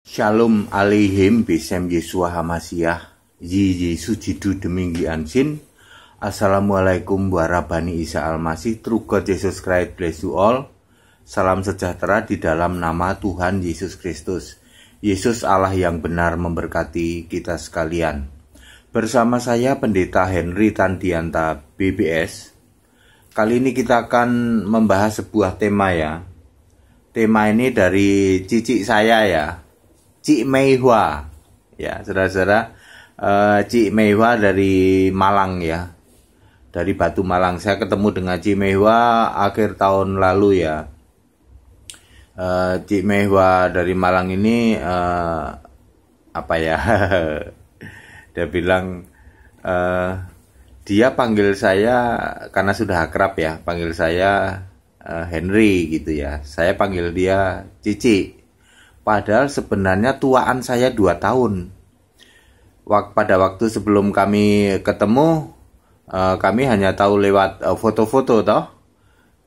Shalom alaihim besem Yesua Hamasiah Yi Yesu Jidu Deminggi Ansin. Assalamualaikum warahmatullahi Isa Almasih. True God Jesus Christ bless you all. Salam sejahtera di dalam nama Tuhan Yesus Kristus. Yesus Allah yang benar memberkati kita sekalian. Bersama saya Pendeta Henry Tandianta BBS. Kali ini kita akan membahas sebuah tema ya. Tema ini dari cici saya ya, Cik Meihua, ya saudara-saudara, Cik Meihua dari Malang ya, dari Batu Malang. Saya ketemu dengan Cik Meihua akhir tahun lalu ya. Cik Meihua dari Malang ini apa ya? Dia bilang dia panggil saya karena sudah akrab ya, panggil saya Henry gitu ya. Saya panggil dia Cici. Padahal sebenarnya tuaan saya 2 tahun. Pada waktu sebelum kami ketemu, kami hanya tahu lewat foto-foto toh.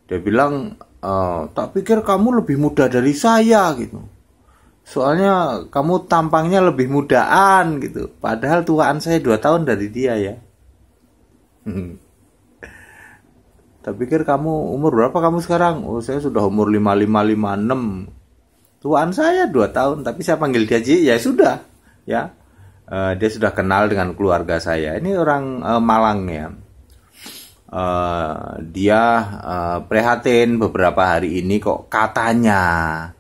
Dia bilang, tak pikir kamu lebih muda dari saya gitu. Soalnya kamu tampangnya lebih mudaan gitu. Padahal tuaan saya 2 tahun dari dia ya. Tak pikir kamu umur berapa kamu sekarang? Oh, saya sudah umur 55, 56. Tuan saya 2 tahun, tapi saya panggil dia Ji, ya sudah, ya. Dia sudah kenal dengan keluarga saya. Ini orang Malang ya. Dia prihatin beberapa hari ini kok katanya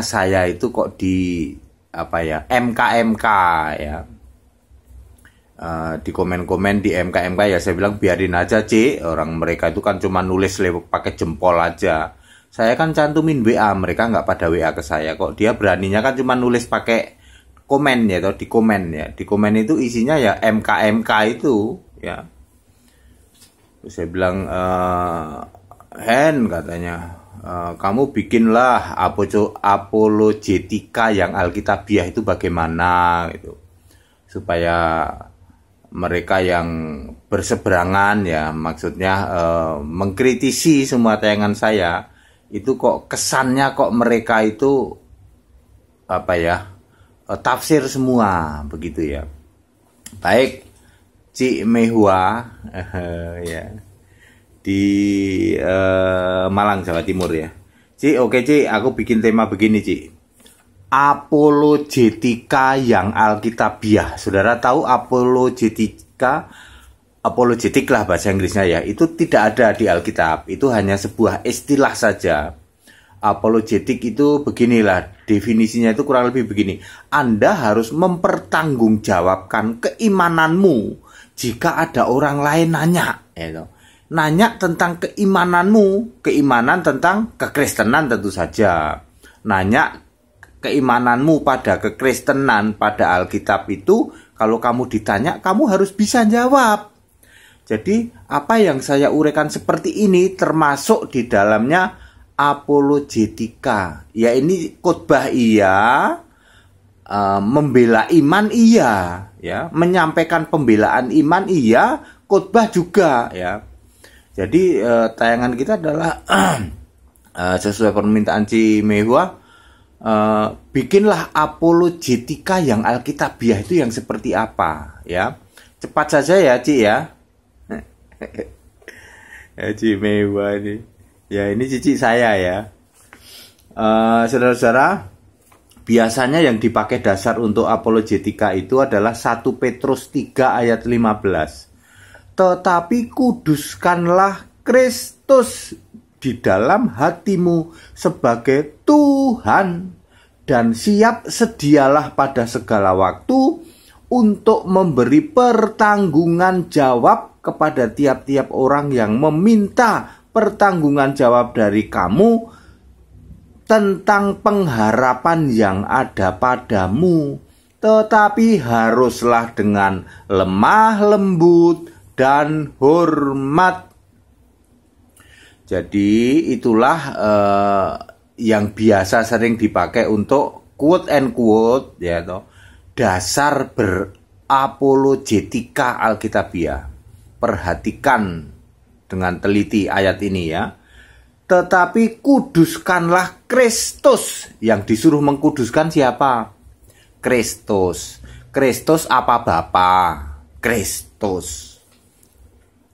saya itu kok di apa ya, MK ya. Di komen-komen di MK ya, saya bilang biarin aja Ci, orang mereka itu kan cuma nulis pakai jempol aja. Saya kan cantumin WA, mereka nggak pada WA ke saya kok. Dia beraninya kan cuma nulis pakai komen ya, atau di komen ya. Di komen itu isinya ya MK itu ya. Terus saya bilang, Hen katanya, kamu bikinlah apologetika yang alkitabiah itu bagaimana gitu. Supaya mereka yang berseberangan ya, maksudnya mengkritisi semua tayangan saya, itu kok kesannya kok mereka itu apa ya, tafsir semua begitu ya. Baik, Cik Meihua ya, di Malang Jawa Timur ya. Cik, oke Cik, aku bikin tema begini Cik, apologetika yang alkitabiah. Saudara tahu apologetik lah bahasa Inggrisnya ya, itu tidak ada di Alkitab, itu hanya sebuah istilah saja. Apologetik itu beginilah definisinya, itu kurang lebih begini: Anda harus mempertanggungjawabkan keimananmu jika ada orang lain nanya, ya, nanya tentang keimananmu, keimanan tentang kekristenan tentu saja, nanya keimananmu pada kekristenan, pada Alkitab itu, kalau kamu ditanya, kamu harus bisa jawab. Jadi, apa yang saya uraikan seperti ini termasuk di dalamnya apologetika. Ya, ini khotbah iya, membela iman iya, ya, menyampaikan pembelaan iman iya, khotbah juga, ya. Jadi, tayangan kita adalah sesuai permintaan Ci Meihua, bikinlah apologetika yang alkitabiah itu yang seperti apa ya. Cepat saja ya Ci ya. Ya Ci Meihua ini. Ya ini cici saya ya. Saudara-saudara, biasanya yang dipakai dasar untuk apologetika itu adalah 1 Petrus 3 ayat 15. Tetapi kuduskanlah Kristus di dalam hatimu sebagai Tuhan, dan siap sedialah pada segala waktu untuk memberi pertanggungan jawab kepada tiap-tiap orang yang meminta pertanggungan jawab dari kamu tentang pengharapan yang ada padamu, tetapi haruslah dengan lemah lembut dan hormat. Jadi itulah yang biasa sering dipakai untuk quote and quote ya, dasar berapologetika alkitabiah. Perhatikan dengan teliti ayat ini ya. Tetapi kuduskanlah Kristus. Yang disuruh mengkuduskan siapa? Kristus. Kristus apa Bapa? Kristus.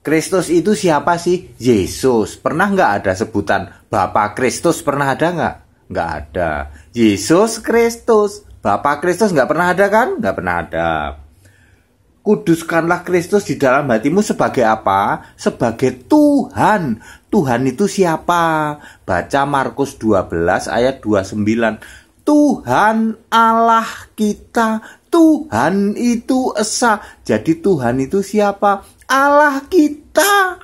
Kristus itu siapa sih? Yesus. Pernah nggak ada sebutan Bapa Kristus? Pernah ada nggak? Nggak ada. Yesus Kristus. Bapa Kristus nggak pernah ada kan? Nggak pernah ada. Kuduskanlah Kristus di dalam hatimu sebagai apa? Sebagai Tuhan. Tuhan itu siapa? Baca Markus 12 ayat 29. Tuhan Allah kita. Tuhan itu esa. Jadi Tuhan itu siapa? Allah kita.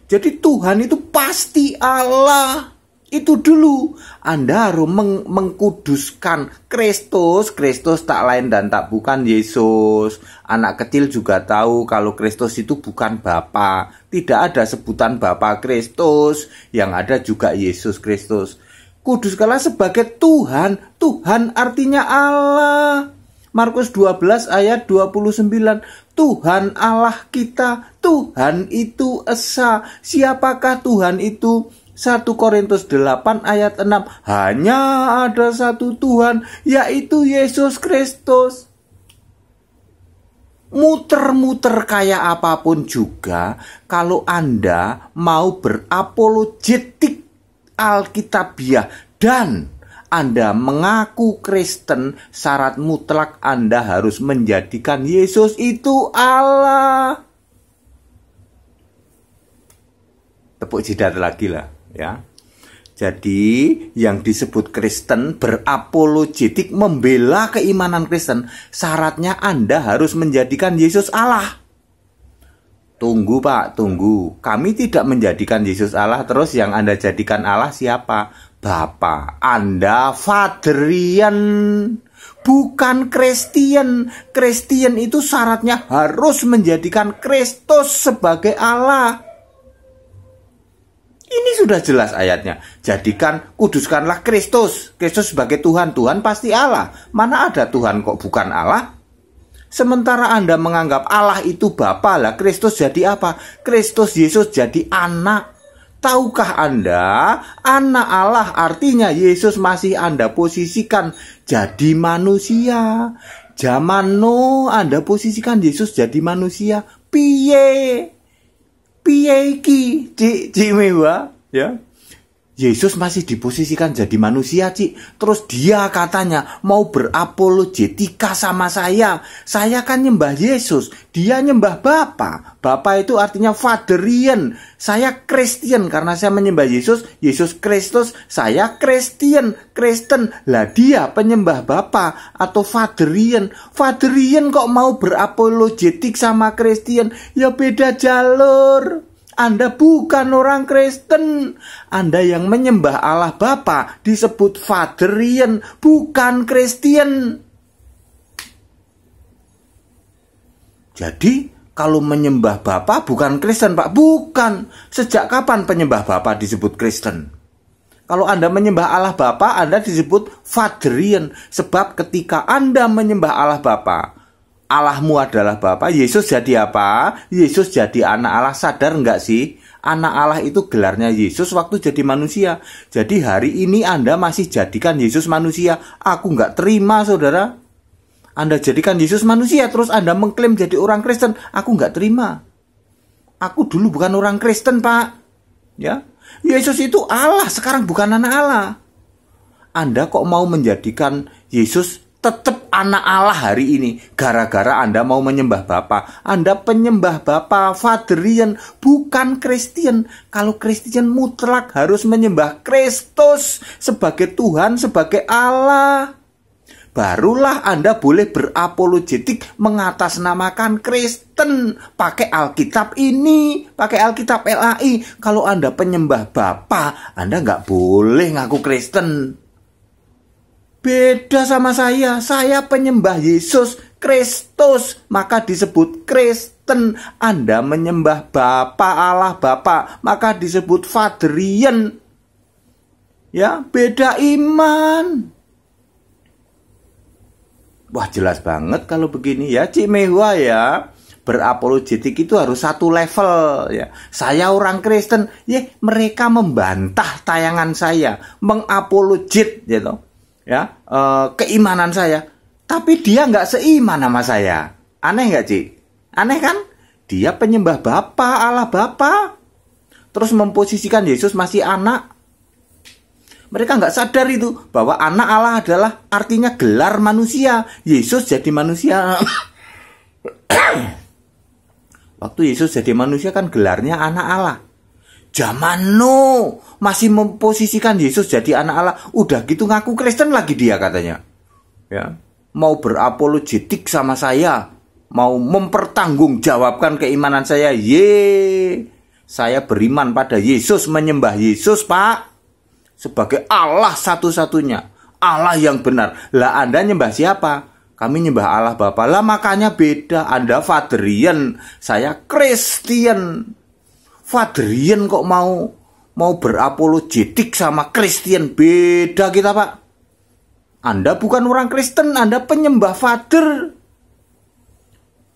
Jadi Tuhan itu pasti Allah. Itu dulu Anda harus mengkuduskan Kristus. Kristus tak lain dan tak bukan Yesus. Anak kecil juga tahu kalau Kristus itu bukan Bapa. Tidak ada sebutan Bapa Kristus. Yang ada juga Yesus Kristus. Kuduskanlah sebagai Tuhan. Tuhan artinya Allah. Markus 12 ayat 29. Tuhan Allah kita. Tuhan itu esa. Siapakah Tuhan itu? 1 Korintus 8 ayat 6. Hanya ada satu Tuhan, yaitu Yesus Kristus. Muter-muter kayak apapun juga, kalau Anda mau berapologetik Alkitabiah dan Anda mengaku Kristen, syarat mutlak Anda harus menjadikan Yesus itu Allah. Tepuk jidat lagi lah. Ya, jadi yang disebut Kristen berapologetik, membela keimanan Kristen, syaratnya Anda harus menjadikan Yesus Allah. Tunggu Pak, tunggu. Kami tidak menjadikan Yesus Allah, terus yang Anda jadikan Allah siapa? Bapa. Anda Faderian, bukan Kristen. Kristen itu syaratnya harus menjadikan Kristus sebagai Allah. Ini sudah jelas ayatnya. Jadikan, kuduskanlah Kristus. Kristus sebagai Tuhan. Tuhan pasti Allah. Mana ada Tuhan kok bukan Allah? Sementara Anda menganggap Allah itu Bapa, lah Kristus jadi apa? Kristus Yesus jadi anak. Tahukah Anda? Anak Allah artinya Yesus masih Anda posisikan jadi manusia. Zaman Anda posisikan Yesus jadi manusia. Piye? Piye iki, Cik Mewah, ya. Yesus masih diposisikan jadi manusia, Cik. Terus dia katanya mau berapologetika sama saya. Saya kan nyembah Yesus, dia nyembah Bapa. Bapa itu artinya Faderian. Saya Kristen karena saya menyembah Yesus. Yesus Kristus, saya Kristen. Kristen, lah dia penyembah Bapa atau Faderian. Faderian kok mau berapologetik sama Kristen? Ya beda jalur. Anda bukan orang Kristen. Anda yang menyembah Allah Bapa disebut Faderian, bukan Kristen. Jadi, kalau menyembah Bapa bukan Kristen, Pak. Bukan. Sejak kapan penyembah Bapa disebut Kristen? Kalau Anda menyembah Allah Bapa, Anda disebut Faderian. Sebab ketika Anda menyembah Allah Bapa, Allahmu adalah Bapa, Yesus jadi apa? Yesus jadi anak Allah. Sadar nggak sih? Anak Allah itu gelarnya Yesus waktu jadi manusia. Jadi hari ini Anda masih jadikan Yesus manusia. Aku nggak terima, saudara. Anda jadikan Yesus manusia, terus Anda mengklaim jadi orang Kristen. Aku nggak terima. Aku dulu bukan orang Kristen, Pak. Ya, Yesus itu Allah, sekarang bukan anak Allah. Anda kok mau menjadikan Yesus tetap anak Allah hari ini gara-gara Anda mau menyembah Bapa. Anda penyembah Bapa Faderian, bukan Kristen. Kalau Kristen mutlak harus menyembah Kristus sebagai Tuhan, sebagai Allah. Barulah Anda boleh berapologetik mengatasnamakan Kristen. Pakai Alkitab ini, pakai Alkitab LAI. Kalau Anda penyembah Bapa, Anda nggak boleh ngaku Kristen. Beda sama saya penyembah Yesus Kristus, maka disebut Kristen. Anda menyembah Bapa, Allah Bapa, maka disebut Faderian. Ya, beda iman. Wah, jelas banget kalau begini ya, Cik Mewah ya. berapologetik itu harus satu level ya. Saya orang Kristen, mereka membantah tayangan saya, mengapologet gitu. Ya, keimanan saya. Tapi dia nggak seiman sama saya. Aneh nggak, Cik? Aneh kan? Dia penyembah Bapa, Allah Bapa. Terus memposisikan Yesus masih anak. Mereka nggak sadar itu bahwa anak Allah adalah artinya gelar manusia. Yesus jadi manusia. Waktu Yesus jadi manusia kan gelarnya anak Allah. Zaman masih memposisikan Yesus jadi anak Allah. Udah gitu ngaku Kristen lagi dia katanya. Ya, mau berapologetik sama saya, mau mempertanggungjawabkan keimanan saya. Saya beriman pada Yesus, menyembah Yesus, Pak. Sebagai Allah satu-satunya, Allah yang benar. Lah Anda nyembah siapa? Kami nyembah Allah Bapa. Lah makanya beda. Anda Fadrian, saya Kristen. Fadrian kok mau berapologetik sama Kristen. Beda kita, Pak. Anda bukan orang Kristen, Anda penyembah Father.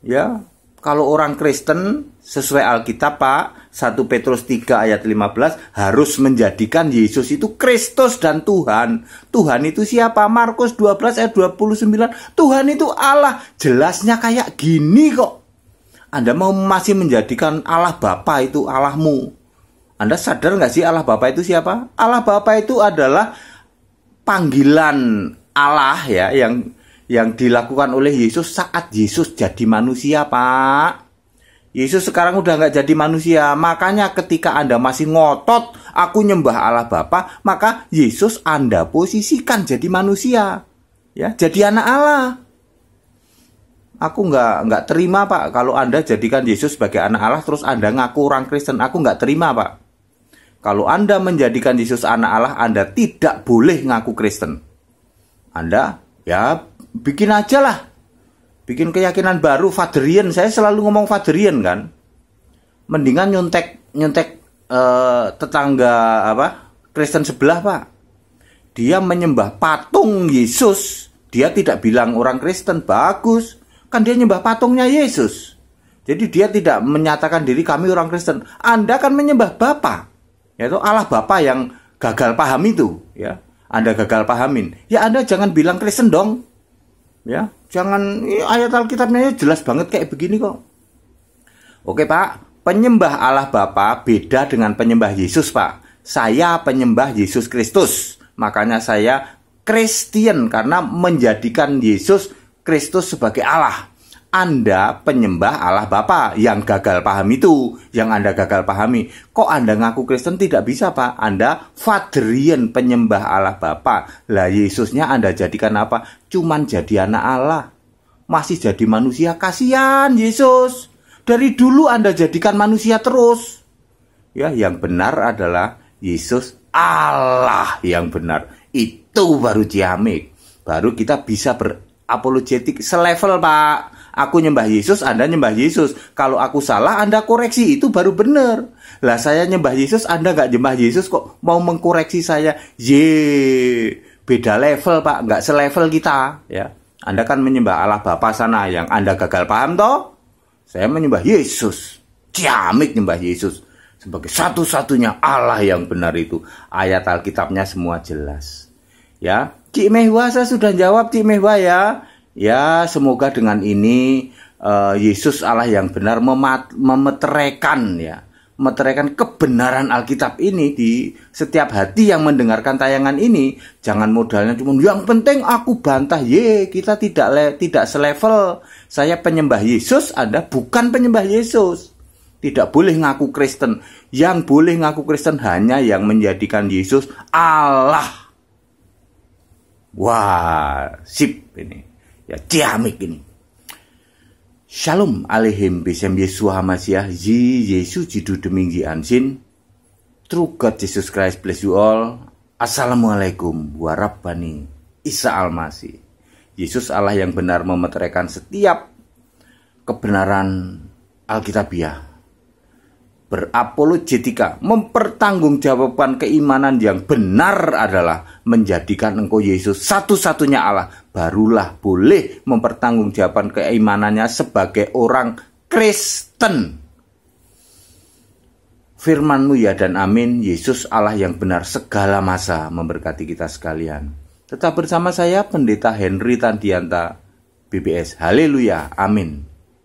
Ya, kalau orang Kristen sesuai Alkitab, Pak, 1 Petrus 3 ayat 15 harus menjadikan Yesus itu Kristus dan Tuhan. Tuhan itu siapa? Markus 12 ayat 29. Tuhan itu Allah. Jelasnya kayak gini kok. Anda mau masih menjadikan Allah Bapa itu Allahmu. Anda sadar nggak sih Allah Bapa itu siapa? Allah Bapa itu adalah panggilan Allah ya yang dilakukan oleh Yesus saat Yesus jadi manusia, Pak. Yesus sekarang udah nggak jadi manusia. Makanya ketika Anda masih ngotot aku nyembah Allah Bapa, maka Yesus Anda posisikan jadi manusia. Ya, jadi anak Allah. Aku nggak terima, Pak, kalau Anda jadikan Yesus sebagai anak Allah terus Anda ngaku orang Kristen. Aku nggak terima, Pak. Kalau Anda menjadikan Yesus anak Allah, Anda tidak boleh ngaku Kristen. Anda ya bikin aja lah. Bikin keyakinan baru, Fadrian. Saya selalu ngomong Fadrian kan. Mendingan nyontek tetangga Kristen sebelah, Pak. Dia menyembah patung Yesus. Dia tidak bilang orang Kristen. Bagus. Kan dia nyembah patungnya Yesus. Jadi dia tidak menyatakan diri kami orang Kristen. Anda kan menyembah Bapa. Yaitu Allah Bapa yang gagal paham itu, ya. Anda gagal pahamin. Ya Anda jangan bilang Kristen dong. Ya, jangan, ayat Alkitabnya jelas banget kayak begini kok. Oke, Pak, penyembah Allah Bapa beda dengan penyembah Yesus, Pak. Saya penyembah Yesus Kristus. Makanya saya Kristen karena menjadikan Yesus Kristus sebagai Allah. Anda penyembah Allah Bapa yang gagal paham itu, yang Anda gagal pahami. Kok Anda ngaku Kristen? Tidak bisa, Pak. Anda Fadrian penyembah Allah Bapa. Lah Yesusnya Anda jadikan apa? Cuman jadi anak Allah. Masih jadi manusia. Kasihan Yesus. Dari dulu Anda jadikan manusia terus. Ya, yang benar adalah Yesus Allah yang benar. Itu baru ciamik. Baru kita bisa berapologetik selevel, Pak. Aku nyembah Yesus, Anda nyembah Yesus. Kalau aku salah, Anda koreksi. Itu baru benar. Lah saya nyembah Yesus, Anda nggak nyembah Yesus kok mau mengkoreksi saya. Beda level, Pak. Nggak selevel kita. Ya, Anda kan menyembah Allah Bapa sana yang Anda gagal paham toh. Saya menyembah Yesus. Ciamik nyembah Yesus sebagai satu-satunya Allah yang benar itu. Ayat Alkitabnya semua jelas. Ya, Cik Mehwa, saya sudah jawab, Cik Mehwa ya. Ya, semoga dengan ini Yesus Allah yang benar memeteraikan kebenaran Alkitab ini di setiap hati yang mendengarkan tayangan ini. Jangan modalnya cuma yang penting aku bantah. Kita tidak selevel. Saya penyembah Yesus, Anda bukan penyembah Yesus. Tidak boleh ngaku Kristen. Yang boleh ngaku Kristen hanya yang menjadikan Yesus Allah. Wah, sip ini. Ya, ciamik ini. Shalom aleichem besem Yeshua HaMashiach. Yesus jidu deminggi ansin. True God Jesus Christ bless you all. Assalamualaikum warahmatullahi Isa Al-Masih. Yesus Allah yang benar memeteraikan setiap kebenaran Alkitabiah. Berapologetika, mempertanggungjawabkan keimanan yang benar adalah menjadikan engkau Yesus satu-satunya Allah. Barulah boleh mempertanggungjawabkan keimanannya sebagai orang Kristen. Firman-Mu ya dan amin. Yesus Allah yang benar segala masa memberkati kita sekalian. Tetap bersama saya Pendeta Henry Tandianta, BBS. Haleluya, amin.